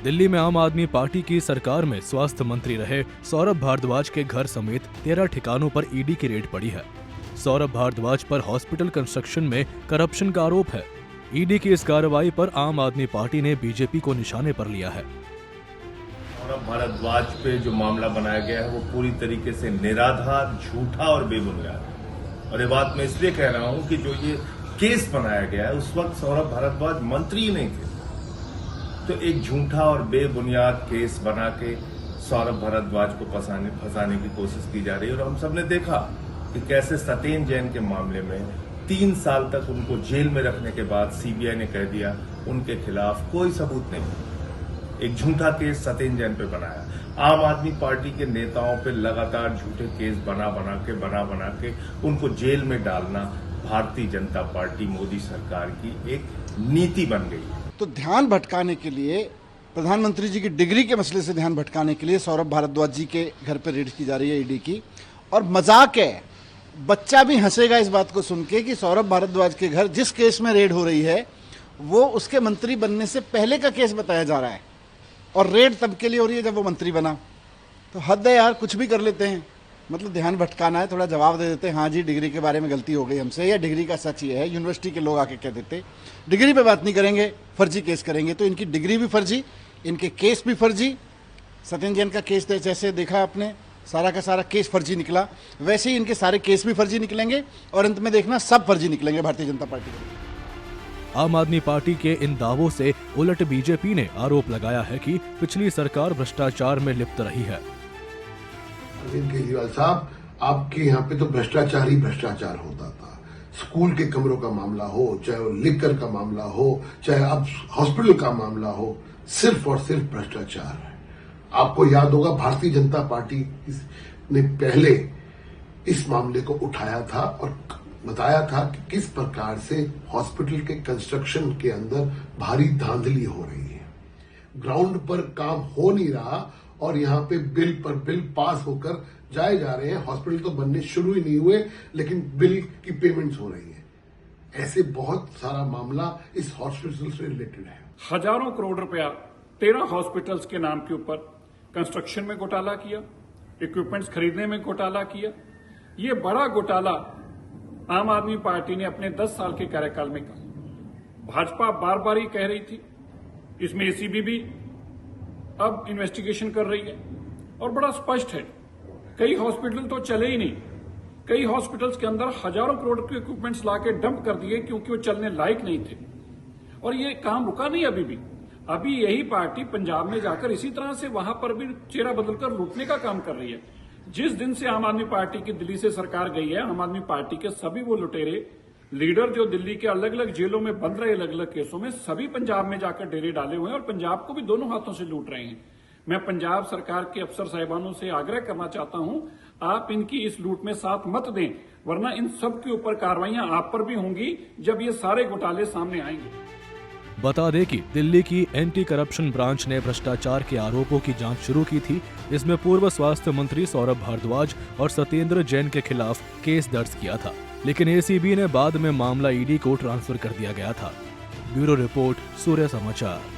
दिल्ली में आम आदमी पार्टी की सरकार में स्वास्थ्य मंत्री रहे सौरभ भारद्वाज के घर समेत 13 ठिकानों पर ईडी की रेड पड़ी है। सौरभ भारद्वाज पर हॉस्पिटल कंस्ट्रक्शन में करप्शन का आरोप है। ईडी की इस कार्रवाई पर आम आदमी पार्टी ने बीजेपी को निशाने पर लिया है। सौरभ भारद्वाज पे जो मामला बनाया गया है वो पूरी तरीके से निराधार, झूठा और बेबुनियाद है। और ये बात मैं इसलिए कह रहा हूं कि जो ये केस बनाया गया है उस वक्त सौरभ भारद्वाज मंत्री ही नहीं थे। तो एक झूठा और बेबुनियाद केस बना के सौरभ भारद्वाज को फंसाने की कोशिश की जा रही है। और हम सबने देखा कि कैसे सत्येंद्र जैन के मामले में 3 साल तक उनको जेल में रखने के बाद सीबीआई ने कह दिया उनके खिलाफ कोई सबूत नहीं। एक झूठा केस सत्येंद्र जैन पे बनाया। आम आदमी पार्टी के नेताओं पे लगातार झूठे केस बना बना के उनको जेल में डालना भारतीय जनता पार्टी मोदी सरकार की एक नीति बन गई है। तो ध्यान भटकाने के लिए, प्रधानमंत्री जी की डिग्री के मसले से ध्यान भटकाने के लिए सौरभ भारद्वाज जी के घर पर रेड की जा रही है ईडी की। और मजाक है, बच्चा भी हंसेगा इस बात को सुन के कि सौरभ भारद्वाज के घर जिस केस में रेड हो रही है वो उसके मंत्री बनने से पहले का केस बताया जा रहा है और रेड तब के लिए हो रही है जब वो मंत्री बना। तो हद है यार, कुछ भी कर लेते हैं। मतलब ध्यान भटकाना है, थोड़ा जवाब दे देते हैं, हाँ जी डिग्री के बारे में गलती हो गई हमसे, या डिग्री का सच ये है। यूनिवर्सिटी के लोग आके कह देते डिग्री पे बात नहीं करेंगे, फर्जी केस करेंगे। तो इनकी डिग्री भी फर्जी, इनके केस भी फर्जी। सत्येंद्र जैन का केस जैसे देखा आपने, सारा का सारा केस फर्जी निकला, वैसे ही इनके सारे केस भी फर्जी निकलेंगे और अंत में देखना सब फर्जी निकलेंगे भारतीय जनता पार्टी के। आम आदमी पार्टी के इन दावों से उलट बीजेपी ने आरोप लगाया है कि पिछली सरकार भ्रष्टाचार में लिप्त रही है। अरविंद केजरीवाल साहब, आपके यहाँ पे तो भ्रष्टाचार ही भ्रष्टाचार होता था। स्कूल के कमरों का मामला हो, चाहे वो लिकर का मामला हो, चाहे अब हॉस्पिटल का मामला हो, सिर्फ और सिर्फ भ्रष्टाचार है। आपको याद होगा भारतीय जनता पार्टी ने पहले इस मामले को उठाया था और बताया था कि किस प्रकार से हॉस्पिटल के कंस्ट्रक्शन के अंदर भारी धांधली हो रही है। ग्राउंड पर काम हो नहीं रहा और यहाँ पे बिल पर बिल पास होकर जाए जा रहे हैं। हॉस्पिटल तो बनने शुरू ही नहीं हुए लेकिन बिल की पेमेंट्स हो रही है। ऐसे बहुत सारा मामला इस हॉस्पिटल से रिलेटेड है। हजारों करोड़ रुपया 13 हॉस्पिटल्स के नाम के ऊपर कंस्ट्रक्शन में घोटाला किया, इक्विपमेंट्स खरीदने में घोटाला किया। ये बड़ा घोटाला आम आदमी पार्टी ने अपने 10 साल के कार्यकाल में किया। भाजपा बार बार ही कह रही थी, इसमें एसीबी भी अब इन्वेस्टिगेशन कर रही है और बड़ा स्पष्ट है, कई हॉस्पिटल तो चले ही नहीं। कई हॉस्पिटल्स के अंदर हजारों करोड़ के इक्विपमेंट्स लाके डंप कर दिए क्योंकि वो चलने लायक नहीं थे। और ये काम रुका नहीं अभी भी। अभी यही पार्टी पंजाब में जाकर इसी तरह से वहां पर भी चेहरा बदलकर लूटने का काम कर रही है। जिस दिन से आम आदमी पार्टी की दिल्ली से सरकार गई है, आम आदमी पार्टी के सभी वो लुटेरे लीडर जो दिल्ली के अलग अलग जेलों में बंद रहे अलग अलग केसों में, सभी पंजाब में जाकर डेरे डाले हुए हैं और पंजाब को भी दोनों हाथों से लूट रहे हैं। मैं पंजाब सरकार के अफसर साहिबानों से आग्रह करना चाहता हूं, आप इनकी इस लूट में साथ मत दें, वरना इन सब के ऊपर कार्रवाइयां आप पर भी होंगी जब ये सारे घोटाले सामने आएंगे। बता दें कि दिल्ली की एंटी करप्शन ब्रांच ने भ्रष्टाचार के आरोपों की जांच शुरू की थी। इसमें पूर्व स्वास्थ्य मंत्री सौरभ भारद्वाज और सत्येंद्र जैन के खिलाफ केस दर्ज किया था, लेकिन एसीबी ने बाद में मामला ईडी को ट्रांसफर कर दिया गया था। ब्यूरो रिपोर्ट, सूर्य समाचार।